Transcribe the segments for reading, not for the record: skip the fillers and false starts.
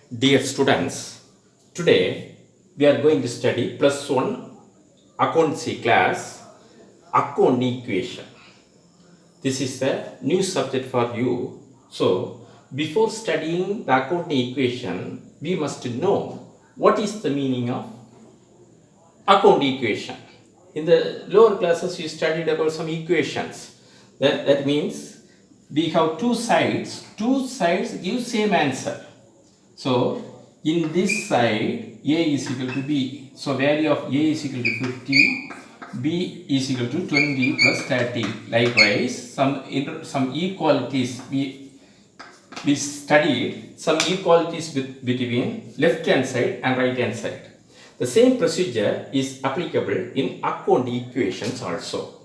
Dear students, today we are going to study plus one accountancy class, account equation. This is a new subject for you. So, before studying the account equation, we must know what is the meaning of account equation. In the lower classes, you studied about some equations. That means we have two sides. Two sides give same answer. So, in this side, A is equal to B. So, value of A is equal to 50, B is equal to 20 plus 30. Likewise, some equalities we studied, some equalities between left hand side and right hand side. The same procedure is applicable in account equations also.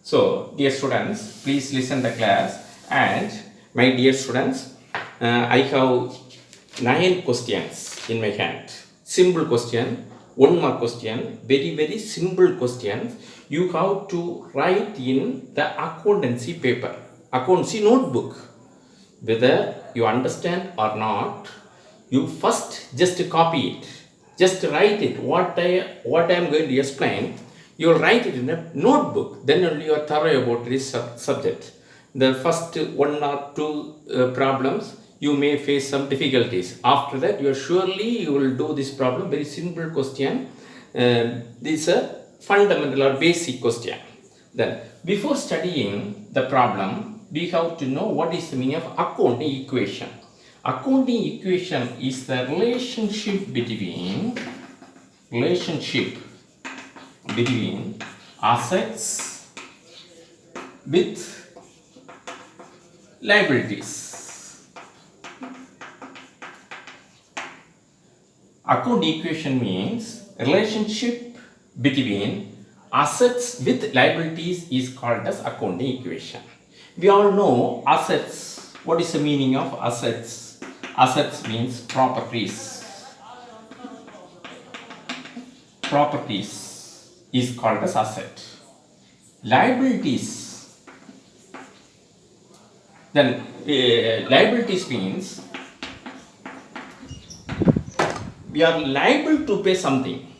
So, dear students, please listen the class. And my dear students, I have 9 questions in my hand. Simple question, 1 mark question, very simple questions. You have to write in the accountancy paper, accountancy notebook. Whether you understand or not, you first just copy it. Just write it. What I am going to explain, you will write it in a notebook. Then only you are thorough about this subject. The first 1 or 2 problems, you may face some difficulties. After that, you will do this problem. Very simple question. This is a fundamental or basic question. Then, before studying the problem, we have to know what is the meaning of accounting equation. Accounting equation is the relationship between assets with liabilities. Account equation means relationship between assets with liabilities is called as accounting equation. We all know assets. What is the meaning of assets? Assets means properties. Properties is called as asset. Liabilities. Then liabilities means we are liable to pay something.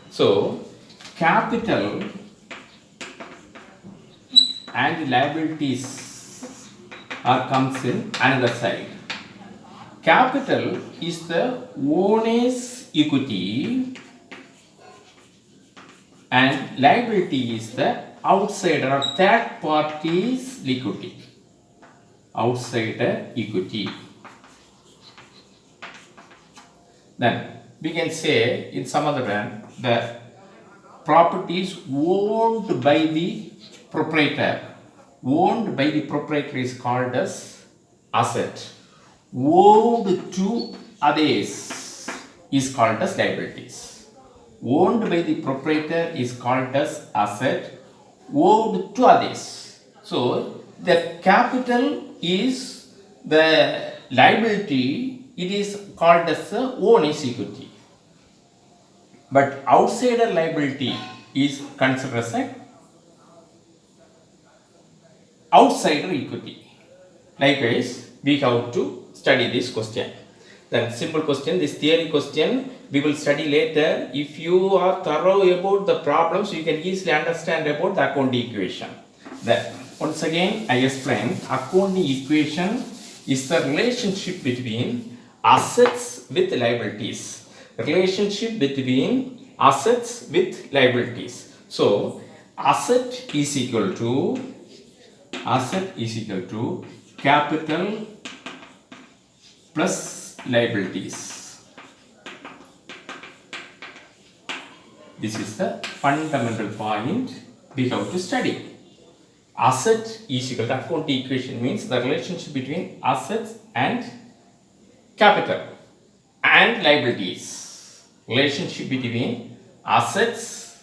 So, capital and liabilities comes in another side. Capital is the owner's equity and liability is the outsider or third party's liquidity. Outsider equity. Then we can say in some other way the properties owned by the proprietor. Owned by the proprietor is called as asset. Owed to others is called as liabilities. Owned by the proprietor is called as asset. Owed to others. So the capital is the liability. It is called as the owner's equity. But outsider liability is considered as a outsider equity. Likewise, we have to study this question. Then simple question, this theory question we will study later. If you are thorough about the problems, you can easily understand about the accounting equation. Then once again I explain, accounting equation is the relationship between assets with liabilities. Relationship between assets with liabilities. So asset is equal to capital plus liabilities. This is the fundamental point we have to study. Asset is equal to accounting equation means the relationship between assets and capital and liabilities. Relationship between assets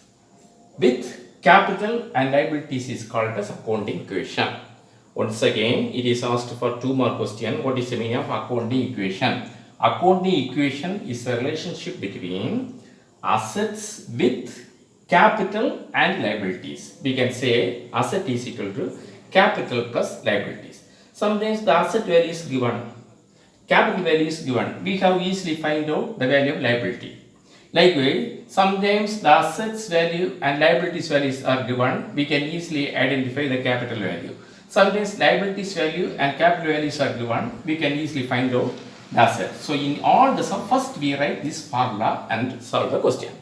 with capital and liabilities is called as accounting equation. Once again, it is asked for 2 more questions. What is the meaning of accounting equation? Accounting equation is a relationship between assets with capital and liabilities. We can say asset is equal to capital plus liabilities. Sometimes the asset value is given. capital value is given, we have easily find out the value of liability. Likewise, sometimes the assets value and liabilities values are given, we can easily identify the capital value. Sometimes liabilities value and capital values are given, we can easily find out the assets. So in all the sum, first we write this formula and solve the question.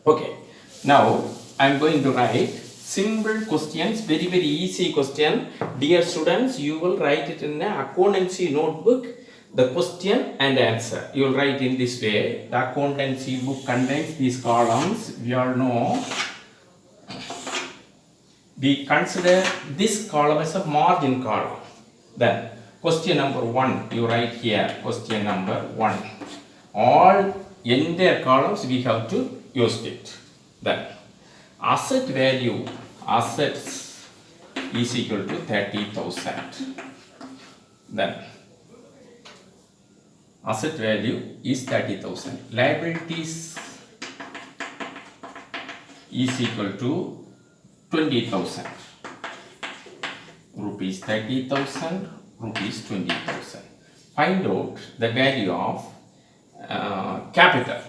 Okay, now I am going to write simple questions, very easy question. Dear students, you will write it in an accountancy notebook, the question and answer. You will write in this way. The accountancy book contains these columns. We all know. We consider this column as a margin column. Then question number 1, you write here, question number 1. All entire columns we have to use it. Then asset value, assets is equal to 30,000. Then asset value is 30,000. Liabilities is equal to 20,000. Rupees 30,000, rupees 20,000. Find out the value of capital.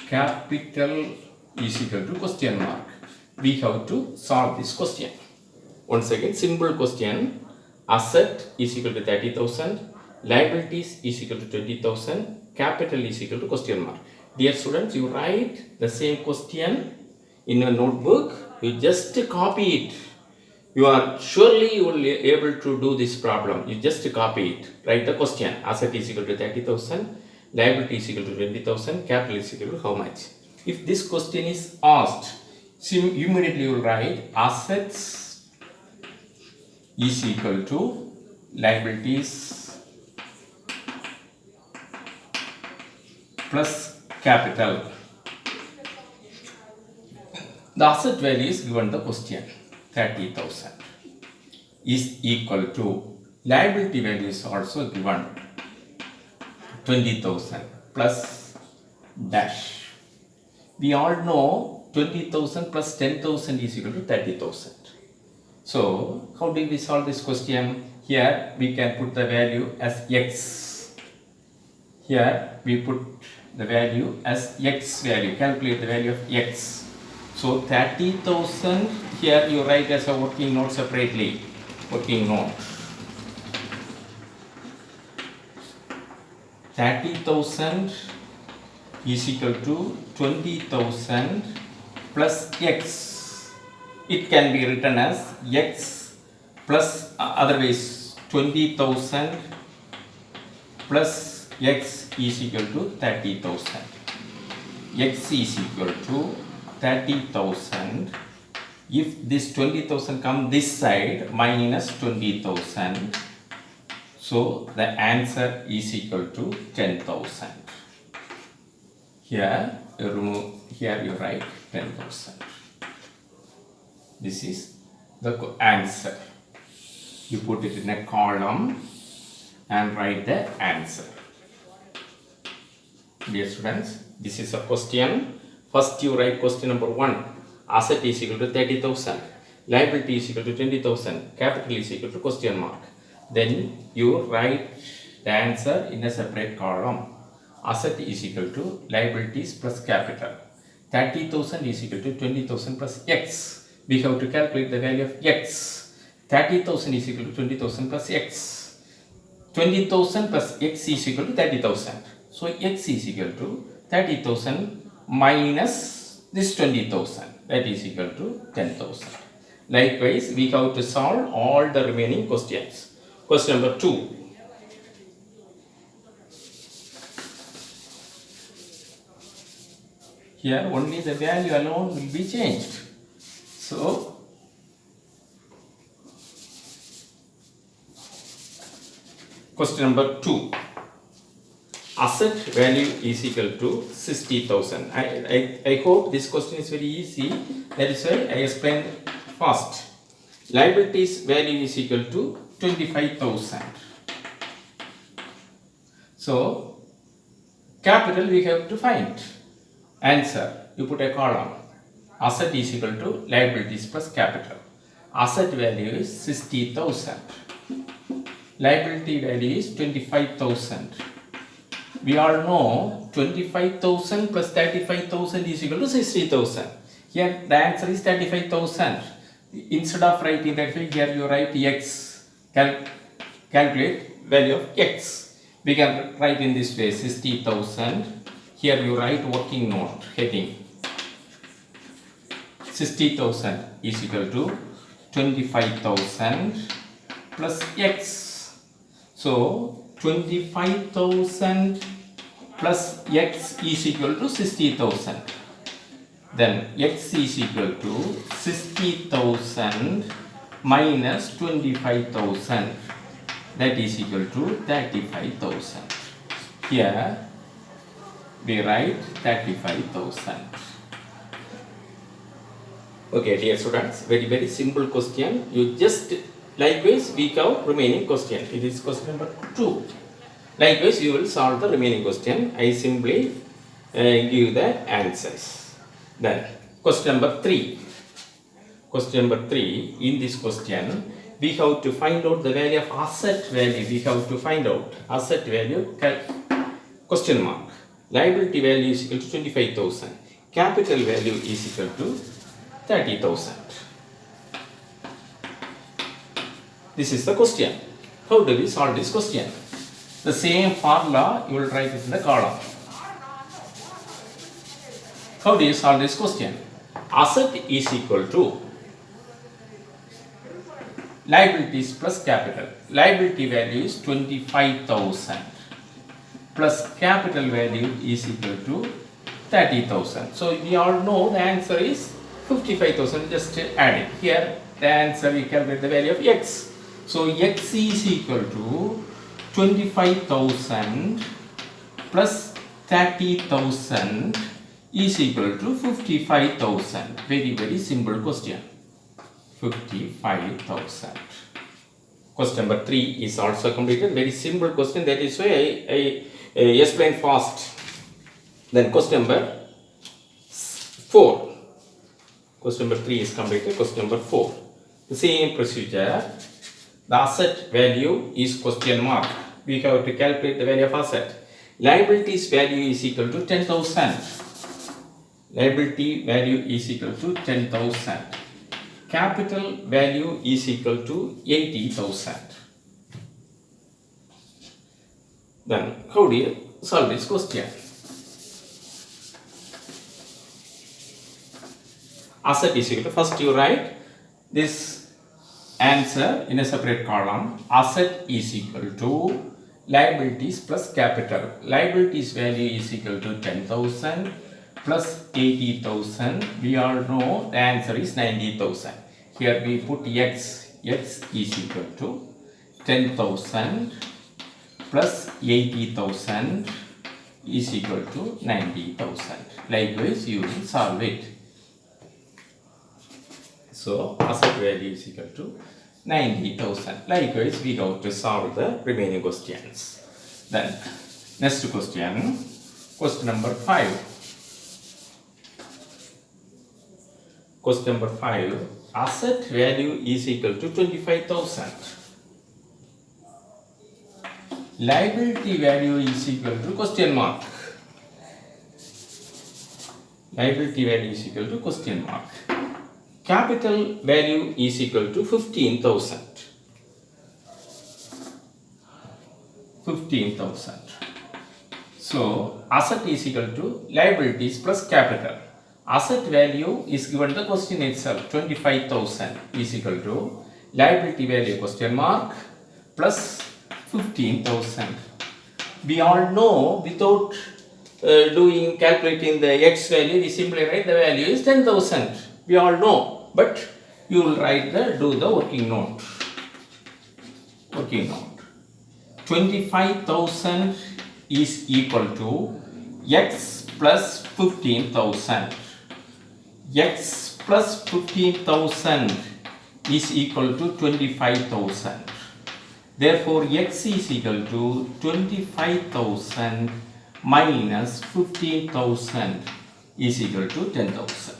Capital is equal to question mark. We have to solve this question. Once again, simple question. Asset is equal to 30,000. Liabilities is equal to 20,000. Capital is equal to question mark. Dear students, you write the same question in a notebook. You just copy it. You will be able to do this problem. You just copy it. Write the question. Asset is equal to 30,000. Liability is equal to 20,000. Capital is equal to how much? If this question is asked, immediately you will write assets is equal to liabilities plus capital. The asset value is given the question 30,000 is equal to liability value is also given 20,000 plus dash. We all know 20,000 plus 10,000 is equal to 30,000. So how do we solve this question? Here we can put the value as x. Here we put the value as x value. Calculate the value of x. So 30,000 here you write as a working note separately. Working note. 30,000 is equal to 20,000 plus x. It can be written as x plus otherwise 20,000 plus x is equal to 30,000. X is equal to 30,000. If this 20,000 come this side, minus 20,000. So the answer is equal to 10,000. Here you remove, here you write 10,000. This is the answer. You put it in a column and write the answer. Dear students, this is a question. First you write question number 1. Asset is equal to 30,000. Liability is equal to 20,000. Capital is equal to question mark. Then you write the answer in a separate column. Asset is equal to liabilities plus capital. 30,000 is equal to 20,000 plus x. We have to calculate the value of x. 30,000 is equal to 20,000 plus x. 20,000 plus x is equal to 30,000. So x is equal to 30,000 minus this 20,000. That is equal to 10,000. Likewise, we have to solve all the remaining questions. Question number 2. Here only the value alone will be changed. So question number 2. Asset value is equal to 60,000. I hope this question is very easy. That is why I explained fast. Liabilities value is equal to 25,000. So capital we have to find. Answer, you put a column. Asset is equal to liabilities plus capital. Asset value is 60,000. liability value is 25,000. We all know 25,000 plus 35,000 is equal to 60,000. Here the answer is 35,000. Instead of writing that way, here you write x. Calculate value of x. We can write in this way 60,000. Here you write working note heading. 60,000 is equal to 25,000 plus x. So 25,000 plus x is equal to 60,000. Then x is equal to 60,000 minus 25,000. That is equal to 35,000. Here we write 35,000. Okay, dear students, very simple question. You just likewise we have remaining question. It is question number 2. Likewise you will solve the remaining question. I simply give the answers. Then question number 3. Question number 3. In this question we have to find out the value of asset value. We have to find out asset value question mark. Liability value is equal to 25,000. Capital value is equal to 30,000. This is the question. How do we solve this question? The same formula you will write it in the column. How do you solve this question? Asset is equal to liabilities plus capital. Liability value is 25,000 plus capital value is equal to 30,000. So we all know the answer is 55,000. Just add it. Here the answer we calculate the value of x. So x is equal to 25,000 plus 30,000 is equal to 55,000. Very simple question. 55,000. Question number 3 is also completed. Very simple question. That is why I explain fast. Then question number 4. Question number 3 is completed. Question number 4. The same procedure. The asset value is question mark. We have to calculate the value of asset. Liabilities value is equal to 10,000. Liability value is equal to 10,000. Capital value is equal to 80,000. Then how do you solve this question? Asset is equal to, first you write this answer in a separate column. Asset is equal to liabilities plus capital. Liabilities value is equal to 10,000 plus 80,000. We all know the answer is 90,000. Here we put x. X is equal to 10,000 plus 80,000 is equal to 90,000. Likewise you will solve it. So asset value is equal to 90,000. Likewise we have to solve the remaining questions. Then next question. Question number 5. Question number 5. Asset value is equal to 25,000. Liability value is equal to question mark. Liability value is equal to question mark. Capital value is equal to 15,000. 15,000. So asset is equal to liabilities plus capital. Asset value is given the question itself. 25,000 is equal to liability value question mark plus 15,000. We all know without calculating the x value, we simply write the value is 10,000. We all know, but you will write do the working note. Working note. 25,000 is equal to x plus 15,000. X plus 15,000 is equal to 25,000. Therefore, x is equal to 25,000 minus 15,000 is equal to 10,000.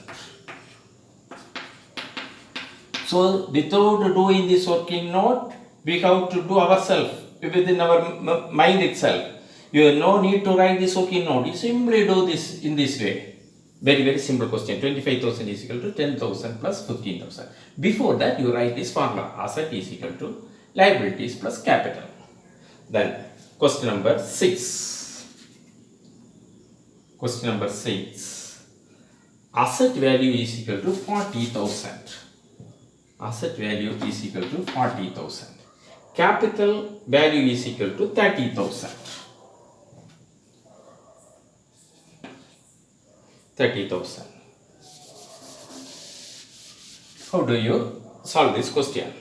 So, without doing this working note, We have to do ourselves within our mind itself. You have no need to write this working note. You simply do this in this way. Very, very simple question. 25,000 is equal to 10,000 plus 15,000. Before that, you write this formula. Asset is equal to liabilities plus capital. Then, question number 6. Question number 6. Asset value is equal to 40,000. Asset value is equal to 40,000. Capital value is equal to 30,000. 30,000. How do you solve this question?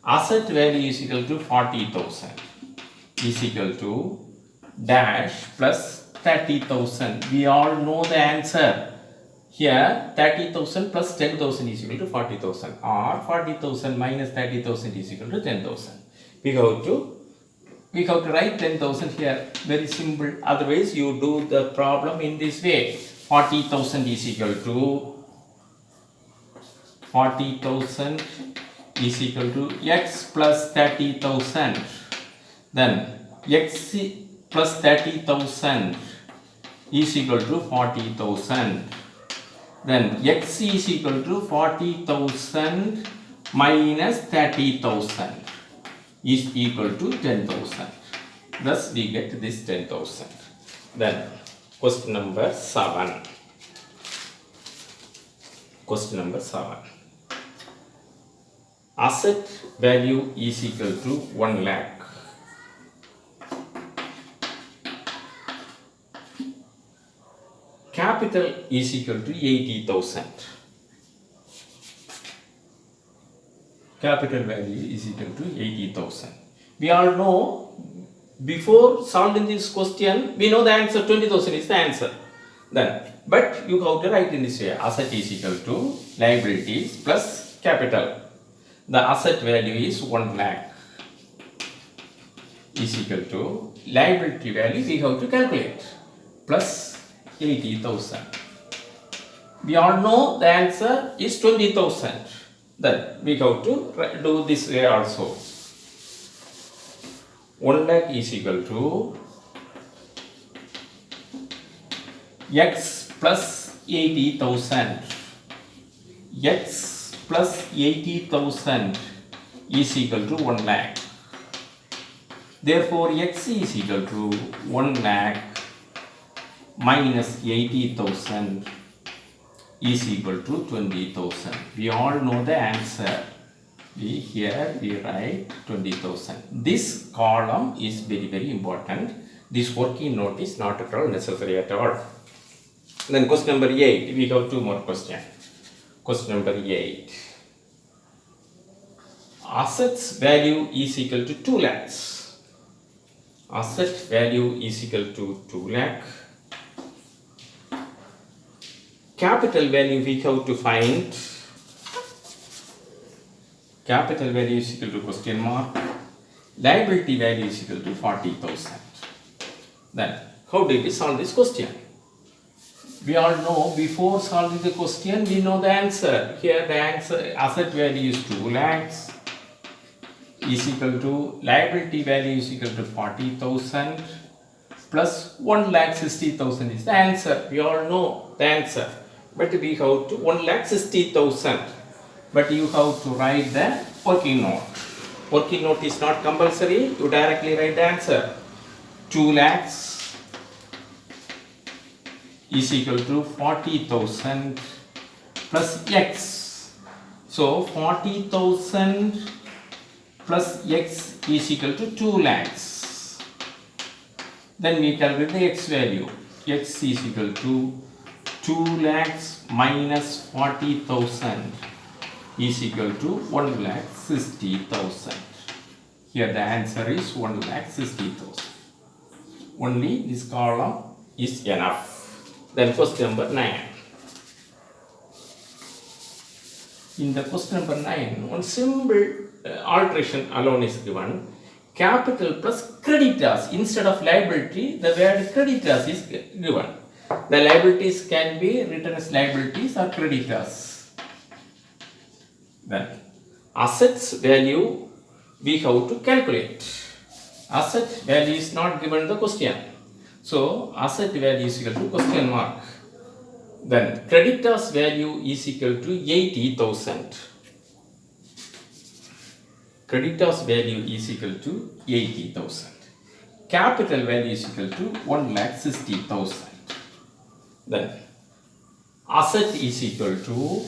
Asset value is equal to 40,000 is equal to dash plus 30,000. We all know the answer. Here 30,000 plus 10,000 is equal to 40,000, or 40,000 minus 30,000 is equal to 10,000. We have to write 10,000 here. Very simple. Otherwise, you do the problem in this way. 40,000 is equal to x plus 30,000. Then x plus 30,000 is equal to 40,000. Then x is equal to 40,000 minus 30,000 is equal to 10,000. Thus we get this 10,000. Then question number 7. Question number 7. Asset value is equal to 1 lakh. Capital is equal to 80,000. Capital value is equal to 80,000. We all know, before solving this question, we know the answer. 20,000 is the answer. Then, but you have to write in this way. Asset is equal to liabilities plus capital. The asset value is 1 lakh is equal to liability value we have to calculate plus 80,000. We all know the answer is 20,000. Then we have to do this way also. 1 lakh is equal to x plus 80,000. X plus 80,000 is equal to 1 lakh. Therefore, x is equal to 1 lakh minus 80,000 is equal to 20,000. We all know the answer. Here we write 20,000. This column is very, very important. This working note is not at all necessary at all. Then question number 8. We have 2 more questions. Question number 8. Assets value is equal to 2 lakhs. Asset value is equal to 2 lakh. Capital value we have to find. Capital value is equal to question mark. Liability value is equal to 40,000. Then how did we solve this question? We all know, before solving the question, we know the answer. Here the answer, asset value is 2 lakhs is equal to liability value is equal to 40,000 plus 1,60,000 is the answer. We all know the answer. But we have to 1,60,000. But you have to write the working note. Working note is not compulsory. You directly write the answer. 2 lakhs is equal to 40,000 plus x. So 40,000 plus x is equal to 2 lakhs. Then we calculate the x value. X is equal to 2 lakhs minus 40,000 is equal to 1,60,000. Here the answer is 1,60,000. Only this column is enough. Then question number 9. In the question number 9, one simple alteration alone is given. Capital plus creditors. Instead of liability, the word creditors is given. The liabilities can be written as liabilities or creditors. Then assets value we have to calculate. Asset value is not given in the question. So asset value is equal to question mark. Then creditors value is equal to 80,000. Creditors value is equal to 80,000. Capital value is equal to 1,60,000. Then asset is equal to,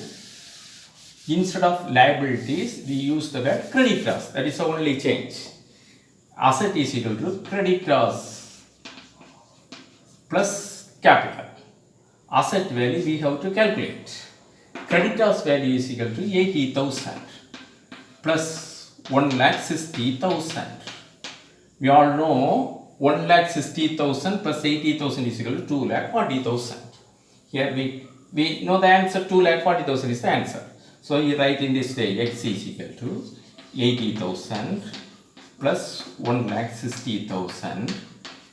instead of liabilities, we use the word creditors. That is the only change. Asset is equal to creditors plus capital. Asset value we have to calculate. Creditors value is equal to 80,000 plus 1,60,000. We all know 1,60,000 plus 80,000 is equal to 2,40,000. Here we know the answer. 2,40,000 is the answer. So you write in this way, x is equal to 80,000 plus 1,60,000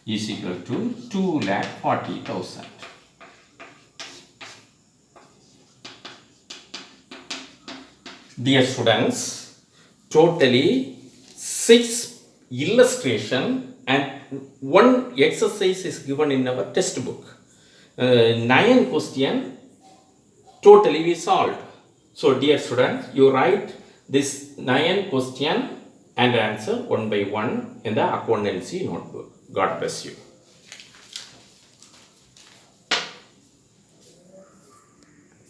is equal to 2,40,000. Dear students, totally 6 illustration and 1 exercise is given in our textbook. 9 question totally we solved. So dear students, you write this 9 question and answer one by one in the accountancy notebook. God bless you.